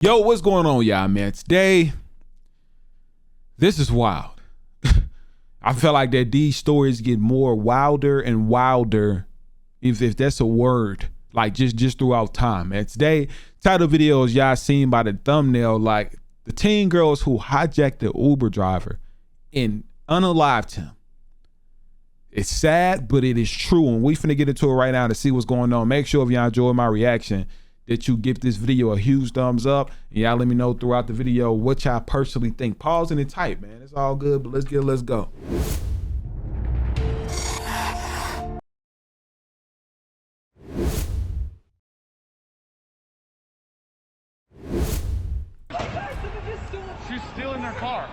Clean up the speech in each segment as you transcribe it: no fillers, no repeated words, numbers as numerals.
Yo, what's going on, y'all, man? Today, this is wild. I feel like that these stories get more wilder and wilder, if that's a word, like just throughout time. And today, title videos y'all seen by the thumbnail, like the teen girls who hijacked the Uber driver and unalived him. It's sad, but it is true, and we finna get into it right now to see what's going on. Make sure if y'all enjoy my reaction that you give this video a huge thumbs up, and y'all let me know throughout the video what y'all personally think. Pause and type, man. It's all good, but let's go. She's stealing their car.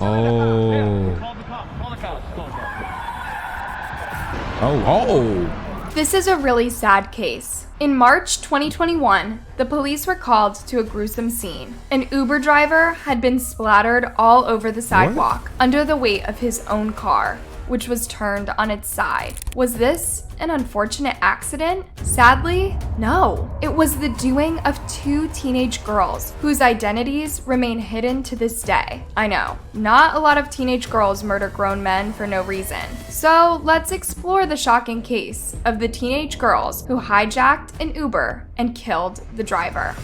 Oh. Yeah, call the cops. Call the cops. Oh. This is a really sad case. In March 2021, the police were called to a gruesome scene. An Uber driver had been splattered all over the sidewalk under the weight of his own car, which was turned on its side. Was this an unfortunate accident? Sadly, no. It was the doing of two teenage girls whose identities remain hidden to this day. I know, not a lot of teenage girls murder grown men for no reason. So let's explore the shocking case of the teenage girls who hijacked an Uber and killed the driver.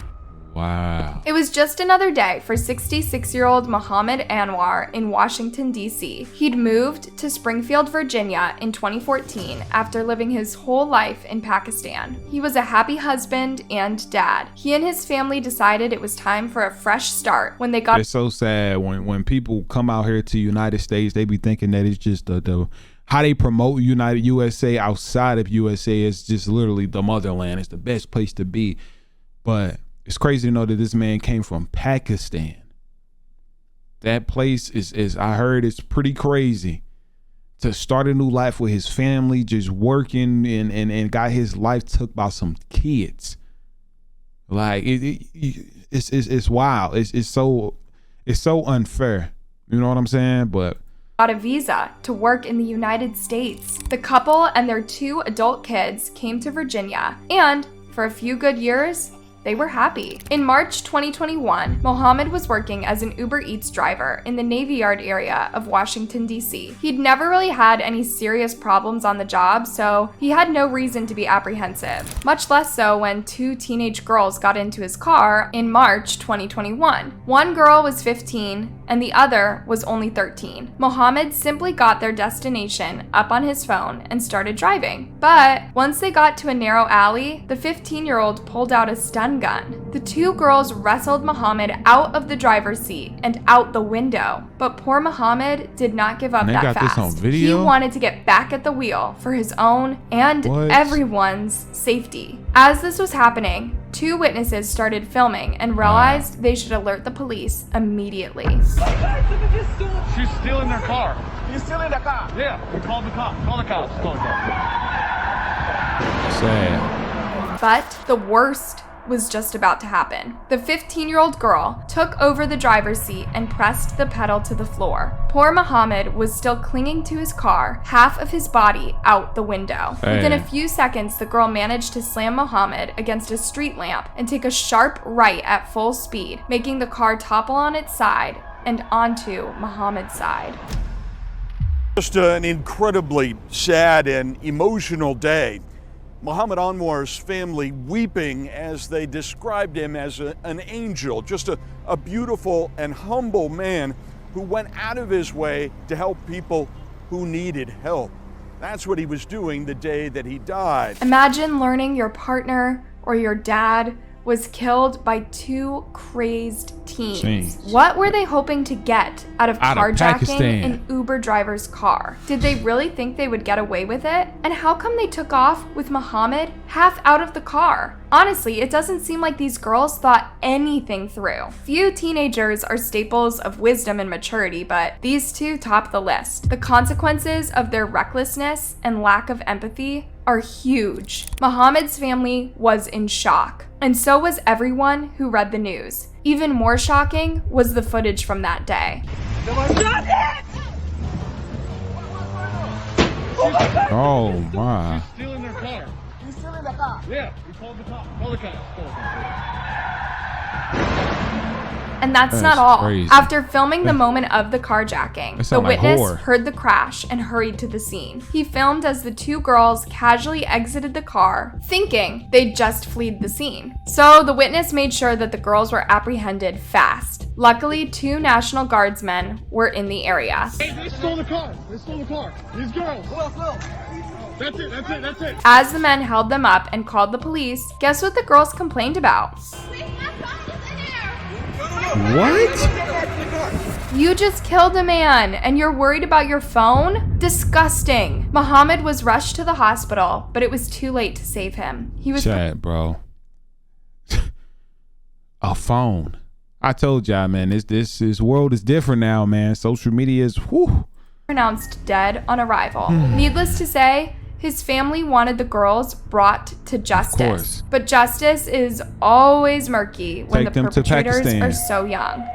Wow. It was just another day for 66-year-old Muhammad Anwar in Washington, D.C. He'd moved to Springfield, Virginia in 2014 after living his whole life in Pakistan. He was a happy husband and dad. He and his family decided it was time for a fresh start when they got— It's so sad when people come out here to United States, they be thinking that it's just the how they promote United USA outside of USA is just literally the motherland. It's the best place to be. But it's crazy to know that this man came from Pakistan. That place is I heard it's pretty crazy. To start a new life with his family, just working and got his life took by some kids. Like it's wild. It's so unfair. You know what I'm saying? But got a visa to work in the United States. The couple and their two adult kids came to Virginia, and for a few good years, they were happy. In March 2021, Mohammed was working as an Uber Eats driver in the Navy Yard area of Washington, D.C. He'd never really had any serious problems on the job, so he had no reason to be apprehensive, much less so when two teenage girls got into his car in March 2021. One girl was 15 and the other was only 13. Mohammed simply got their destination up on his phone and started driving. But once they got to a narrow alley, the 15-year-old pulled out a stun gun. The two girls wrestled Muhammad out of the driver's seat and out the window. But poor Muhammad did not give up that fast. This on video? He wanted to get back at the wheel for his own and everyone's safety. As this was happening, two witnesses started filming and realized they should alert the police immediately. She's stealing their car. You stealing the car? Yeah, we called the cops. Call the cops. Call the cops. sad. But the worst was just about to happen. The 15-year-old girl took over the driver's seat and pressed the pedal to the floor. Poor Muhammad was still clinging to his car, half of his body out the window. Within a few seconds, the girl managed to slam Muhammad against a street lamp and take a sharp right at full speed, making the car topple on its side and onto Muhammad's side. Just an incredibly sad and emotional day. Muhammad Anwar's family weeping as they described him as an angel, just a beautiful and humble man who went out of his way to help people who needed help. That's what he was doing the day that he died. Imagine learning your partner or your dad was killed by two crazed teens. What were they hoping to get out of carjacking an Uber driver's car? Did they really think they would get away with it? And how come they took off with Muhammad half out of the car? Honestly, it doesn't seem like these girls thought anything through. Few teenagers are staples of wisdom and maturity, but these two top the list. The consequences of their recklessness and lack of empathy are huge. Muhammad's family was in shock, and so was everyone who read the news. Even more shocking was the footage from that day. Oh my. She's stealing their car. You stealing the car? Yeah, we called the cops. Call the cops. Call the cops. And that's not That's all. crazy. After filming the moment of the carjacking, That the sound like witness horror. heard the crash and hurried to the scene. He filmed as the two girls casually exited the car, thinking they'd just fled the scene. So the witness made sure that the girls were apprehended fast. Luckily, 2 National Guardsmen were in the area. Hey, they stole the car. They stole the car. These girls. That's it. That's it. That's it. As the men held them up and called the police, guess what the girls complained about? What? You just killed a man and you're worried about your phone? Disgusting. Muhammad was rushed to the hospital, but it was too late to save him. He was Chat, bro. A phone. I told y'all, man, this world is different now, man. Social media is whew. pronounced dead on arrival. Needless to say, his family wanted the girls brought to justice. course. But justice is always murky when Take the them to perpetrators Pakistan. are so young.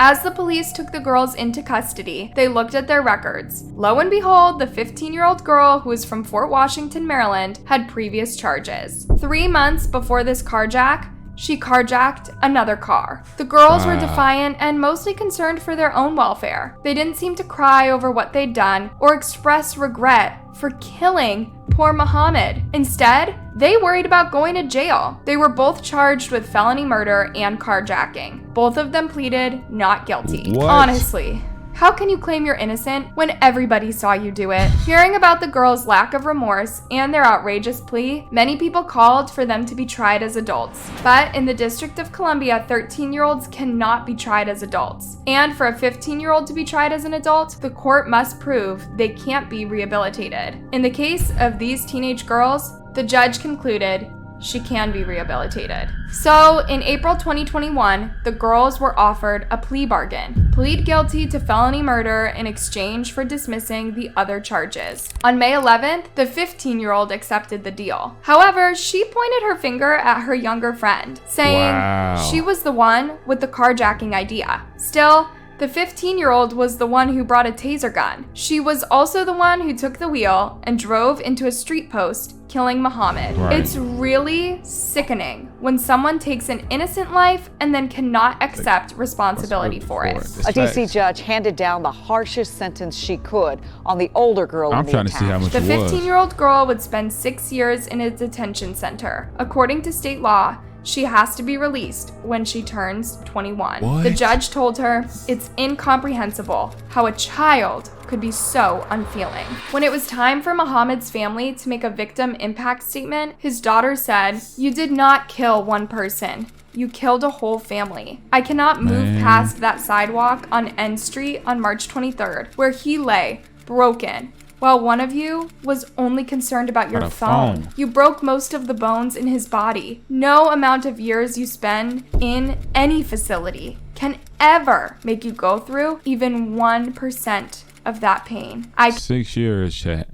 As the police took the girls into custody, they looked at their records. Lo and behold, the 15-year-old girl who was from Fort Washington, Maryland, had previous charges. 3 months before this carjack, she carjacked another car. The girls were Wow. defiant and mostly concerned for their own welfare. They didn't seem to cry over what they'd done or express regret for killing poor Muhammad. Instead, they worried about going to jail. They were both charged with felony murder and carjacking. Both of them pleaded not guilty. What? Honestly, how can you claim you're innocent when everybody saw you do it? Hearing about the girls' lack of remorse and their outrageous plea, many people called for them to be tried as adults. But in the District of Columbia, 13-year-olds cannot be tried as adults. And for a 15-year-old to be tried as an adult, the court must prove they can't be rehabilitated. In the case of these teenage girls, the judge concluded she can be rehabilitated. So, in April 2021, the girls were offered a plea bargain. Plead guilty to felony murder in exchange for dismissing the other charges. On May 11th, the 15-year-old accepted the deal. However, she pointed her finger at her younger friend, saying Wow. she was the one with the carjacking idea. Still, the 15-year-old was the one who brought a taser gun. She was also the one who took the wheel and drove into a street post, killing Muhammad. Right. It's really sickening when someone takes an innocent life and then cannot accept responsibility for it. It's A D.C. facts. judge handed down the harshest sentence she could on the older girl I'm in the trying to see how attack. much The it was. 15-year-old girl would spend 6 years in a detention center. According to state law, she has to be released when she turns 21. What? The judge told her it's incomprehensible how a child could be so unfeeling. When it was time for Muhammad's family to make a victim impact statement, his daughter said, "You did not kill one person. You killed a whole family. I cannot move Man. past that sidewalk on N Street on March 23rd, where he lay, broken, while one of you was only concerned about your About a phone. phone. You broke most of the bones in his body. No amount of years you spend in any facility can ever make you go through even 1% of that pain. I 6 years, chat.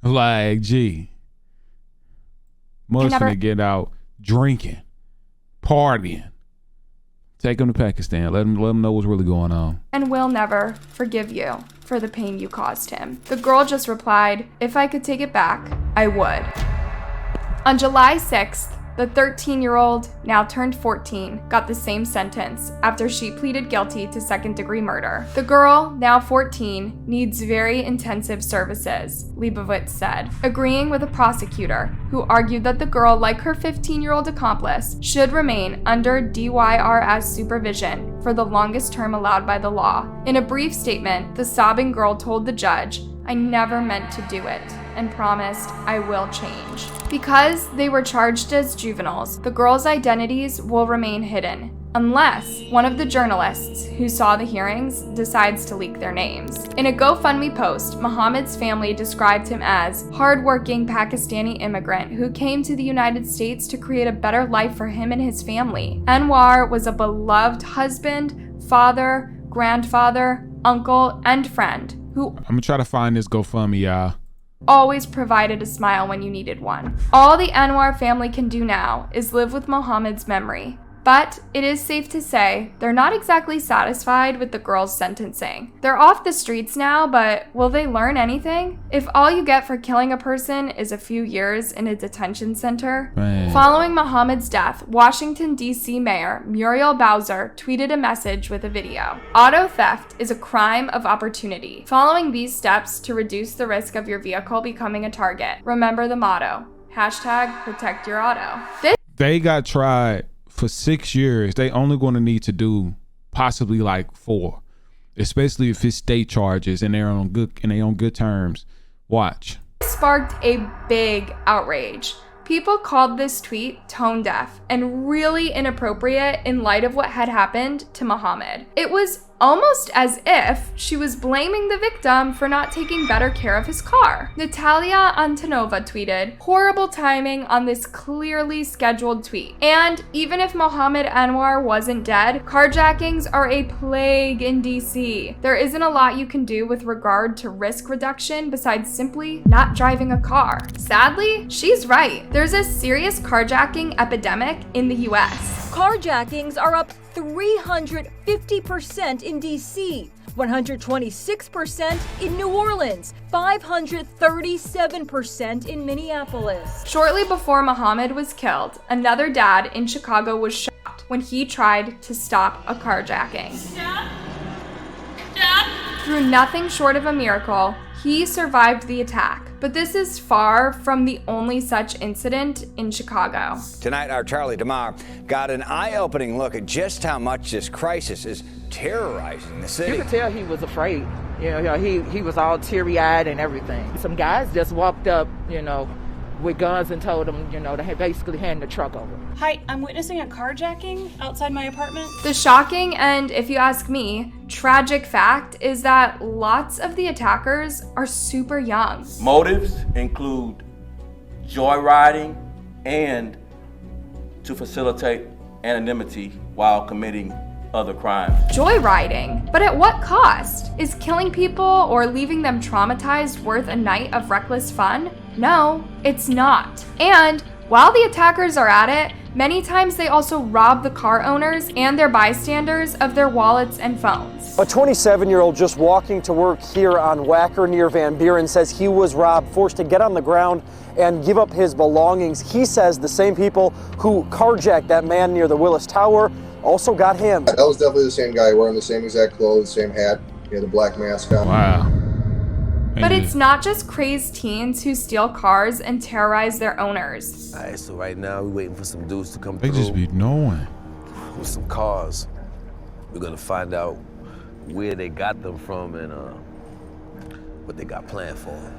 Like, gee. Must never- finna get out drinking, partying. Take him to Pakistan. Let him know what's really going on. and will never forgive you for the pain you caused him." The girl just replied, "If I could take it back, I would." On July 6th, the 13-year-old, now turned 14, got the same sentence after she pleaded guilty to second-degree murder. The girl, now 14, needs very intensive services, Leibovitz said, agreeing with a prosecutor who argued that the girl, like her 15-year-old accomplice, should remain under DYRS supervision for the longest term allowed by the law. In a brief statement, the sobbing girl told the judge, "I never meant to do it and promised I will change." Because they were charged as juveniles, the girls' identities will remain hidden, unless one of the journalists who saw the hearings decides to leak their names. In a GoFundMe post, Muhammad's family described him as hardworking Pakistani immigrant who came to the United States to create a better life for him and his family. Anwar was a beloved husband, father, grandfather, uncle, and friend who I'm gonna try to find this GoFundMe, y'all. always provided a smile when you needed one. All the Anwar family can do now is live with Muhammad's memory, But it is safe to say they're not exactly satisfied with the girls' sentencing. They're off the streets now, but will they learn anything? If all you get for killing a person is a few years in a detention center. Man. Following Muhammad's death, Washington, D.C. Mayor Muriel Bowser tweeted a message with a video. Auto theft is a crime of opportunity. Following these steps to reduce the risk of your vehicle becoming a target. Remember the motto, #protect your auto. They got tried for 6 years. They only going to need to do possibly like 4, especially if it's state charges and they're on good terms. Watch. Sparked a big outrage. People called this tweet tone deaf and really inappropriate in light of what had happened to Muhammad. It was almost as if she was blaming the victim for not taking better care of his car. Natalia Antonova tweeted, "Horrible timing on this clearly scheduled tweet. And even if Mohammed Anwar wasn't dead, carjackings are a plague in DC. There isn't a lot you can do with regard to risk reduction besides simply not driving a car." Sadly, she's right. There's a serious carjacking epidemic in the US. Carjackings are up 350% in DC, 126% in New Orleans, 537% in Minneapolis. Shortly before Muhammad was killed, another dad in Chicago was shot when he tried to stop a carjacking. Dad? Through nothing short of a miracle, he survived the attack. But this is far from the only such incident in Chicago. Tonight, our Charlie DeMar got an eye-opening look at just how much this crisis is terrorizing the city. You could tell he was afraid. He was all teary-eyed and everything. Some guys just walked up, with guns and told him, to basically hand the truck over. Hi, I'm witnessing a carjacking outside my apartment. The shocking and, if you ask me, tragic fact is that lots of the attackers are super young. Motives include joyriding and to facilitate anonymity while committing other crimes. Joyriding? But at what cost? Is killing people or leaving them traumatized worth a night of reckless fun? No, it's not. And while the attackers are at it, many times they also rob the car owners and their bystanders of their wallets and phones. A 27-year-old just walking to work here on Wacker near Van Buren says he was robbed, forced to get on the ground and give up his belongings. He says the same people who carjacked that man near the Willis Tower also got him. That was definitely the same guy wearing the same exact clothes, same hat, he had a black mask on. Wow. But it's not just crazed teens who steal cars and terrorize their owners. All right, so right now we're waiting for some dudes to come They through. just be knowing. With some cars. We're gonna find out where they got them from and what they got planned for them.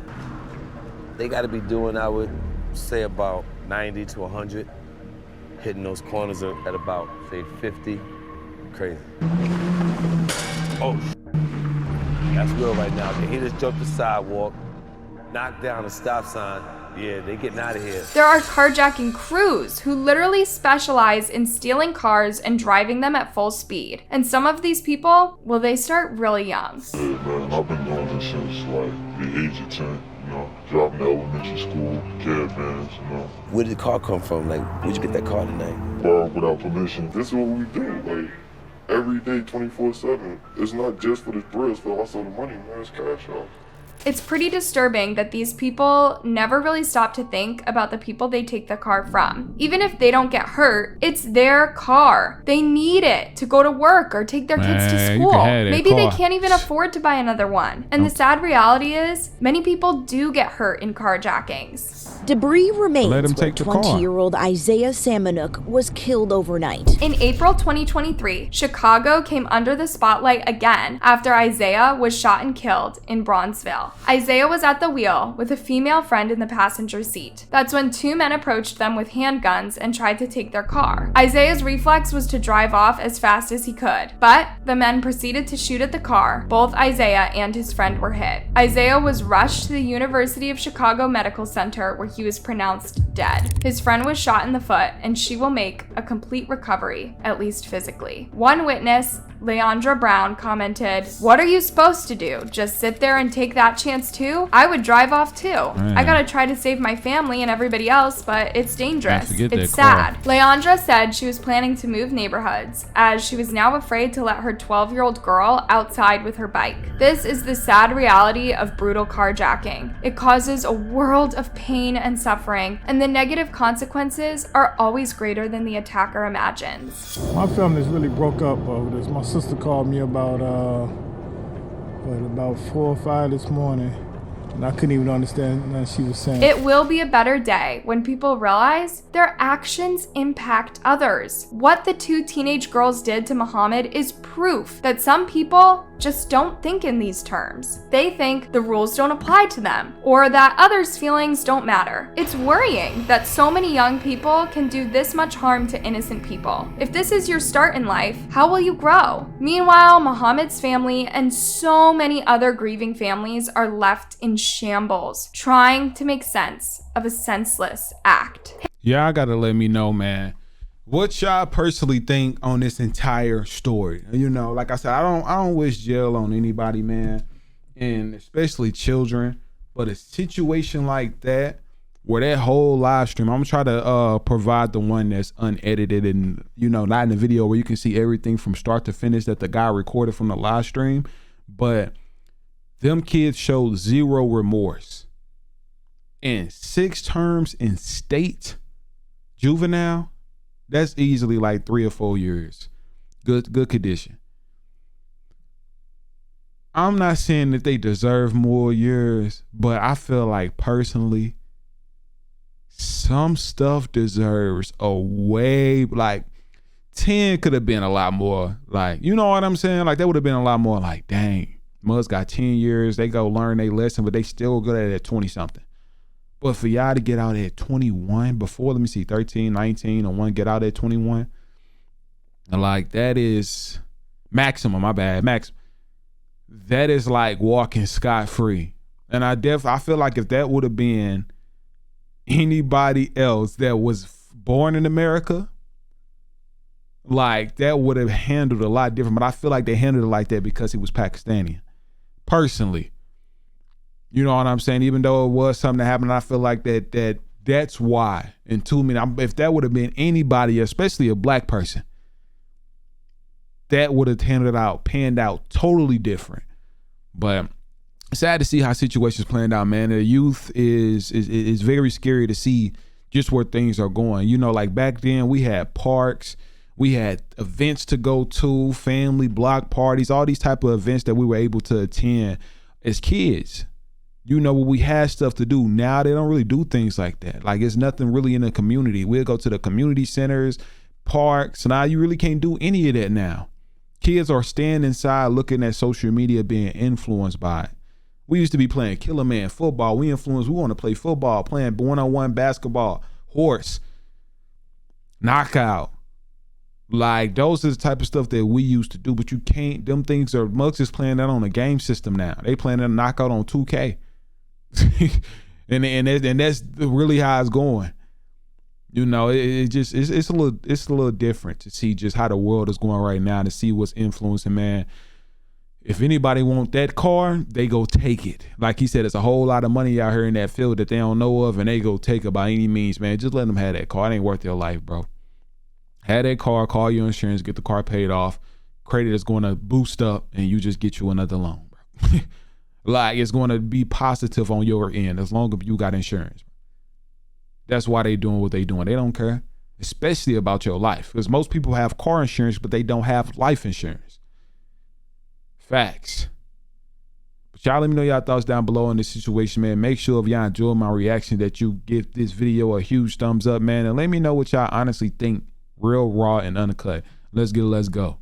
They gotta be doing, I would say, about 90 to 100. Hitting those corners at about, say, 50. Crazy. Oh, that's real right now. He just jumped the sidewalk, knocked down a stop sign. Yeah, they getting out of here. There are carjacking crews who literally specialize in stealing cars and driving them at full speed. And some of these people, well, they start really young. Yeah, man, I've been doing this since like the age of 10. Driving to elementary school, caravans, Where did the car come from? Like, where'd you get that car tonight? Borrowed without permission. This is what we do, like, every day, 24/7. It's not just for the bread, it's for also the money, man. It's cash out. It's pretty disturbing that these people never really stop to think about the people they take the car from. Even if they don't get hurt, it's their car. They need it to go to work or take their kids to school. Maybe they can't even afford to buy another one. And the sad reality is, many people do get hurt in carjackings. Debris remains Let him where take the car. 20-year-old Isaiah Samanuk was killed overnight. In April 2023, Chicago came under the spotlight again after Isaiah was shot and killed in Bronzeville. Isaiah was at the wheel with a female friend in the passenger seat. That's when two men approached them with handguns and tried to take their car. Isaiah's reflex was to drive off as fast as he could, but the men proceeded to shoot at the car. Both Isaiah and his friend were hit. Isaiah was rushed to the University of Chicago Medical Center where he was pronounced dead. His friend was shot in the foot, and she will make a complete recovery, at least physically. One witness, Leandra Brown, commented, "What are you supposed to do? Just sit there and take that chance too? I would drive off too. I gotta try to save my family and everybody else, but it's dangerous. It's sad." Leandra said she was planning to move neighborhoods, as she was now afraid to let her 12-year-old girl outside with her bike. This is the sad reality of brutal carjacking. It causes a world of pain and suffering, and the negative consequences are always greater than the attacker imagines. My family's really broke up over this. My sister called me about 4 or 5 this morning, and I couldn't even understand nothing she was saying. It will be a better day when people realize their actions impact others. What the 2 teenage girls did to Muhammad is proof that some people just don't think in these terms. They think the rules don't apply to them, or that others' feelings don't matter. It's worrying that so many young people can do this much harm to innocent people. If this is your start in life, how will you grow? Meanwhile, Muhammad's family and so many other grieving families are left in shambles, trying to make sense of a senseless act. Y'all gotta let me know, man, what y'all personally think on this entire story. You know, like I said, I don't wish jail on anybody, man, and especially children. But a situation like that, where that whole live stream, I'm gonna try to provide the one that's unedited and, you know, not in the video, where you can see everything from start to finish that the guy recorded from the live stream. But them kids showed zero remorse. And 6 terms in state juvenile, that's easily like 3 or 4 years. Good condition. I'm not saying that they deserve more years, but I feel like personally, some stuff deserves a way, like 10 could have been a lot more. Like, you know what I'm saying? Like, that would have been a lot more like, dang, Muz got 10 years. They go learn their lesson, but they still good at it at 20 something. But for y'all to get out at 21 before, let me see, 13, 19, or one get out at 21, like, that is maximum, my bad, max. That is like walking scot-free. And I feel like if that would have been anybody else that was born in America, like, that would have handled a lot different. But I feel like they handled it like that because he was Pakistani. Personally. You know what I'm saying? Even though it was something that happened, I feel like that's why. And to me, if that would have been anybody, especially a black person, that would have panned out totally different. But sad to see how situations planned out, man. The youth is very scary to see just where things are going. You know, like back then we had parks, we had events to go to, family block parties, all these type of events that we were able to attend as kids. You know, we had stuff to do. Now they don't really do things like that. Like, it's nothing really in the community. We'll go to the community centers, parks. Now you really can't do any of that now. Kids are staying inside looking at social media, being influenced by it. We used to be playing Killer Man football. We want to play football, playing one-on-one basketball, horse, knockout. Like, those are the type of stuff that we used to do, but you can't, them things are, Muggs is playing that on a game system now. They playing that knockout on 2K. and that's really how it's going. You know, it's a little different to see just how the world is going right now, to see what's influencing, man. If anybody want that car, they go take it. Like he said, it's a whole lot of money out here in that field that they don't know of, and they go take it by any means, man. Just let them have that car. It ain't worth their life, bro. Have that car, call your insurance, get the car paid off. Credit is going to boost up, and you just get you another loan, bro. Like, it's going to be positive on your end as long as you got insurance. That's why they doing what they doing. They don't care, especially about your life, because most people have car insurance, but they don't have life insurance. Facts. But y'all let me know y'all thoughts down below on this situation, man. Make sure if y'all enjoyed my reaction that you give this video a huge thumbs up, man, and let me know what y'all honestly think, real, raw, and uncut. Let's go.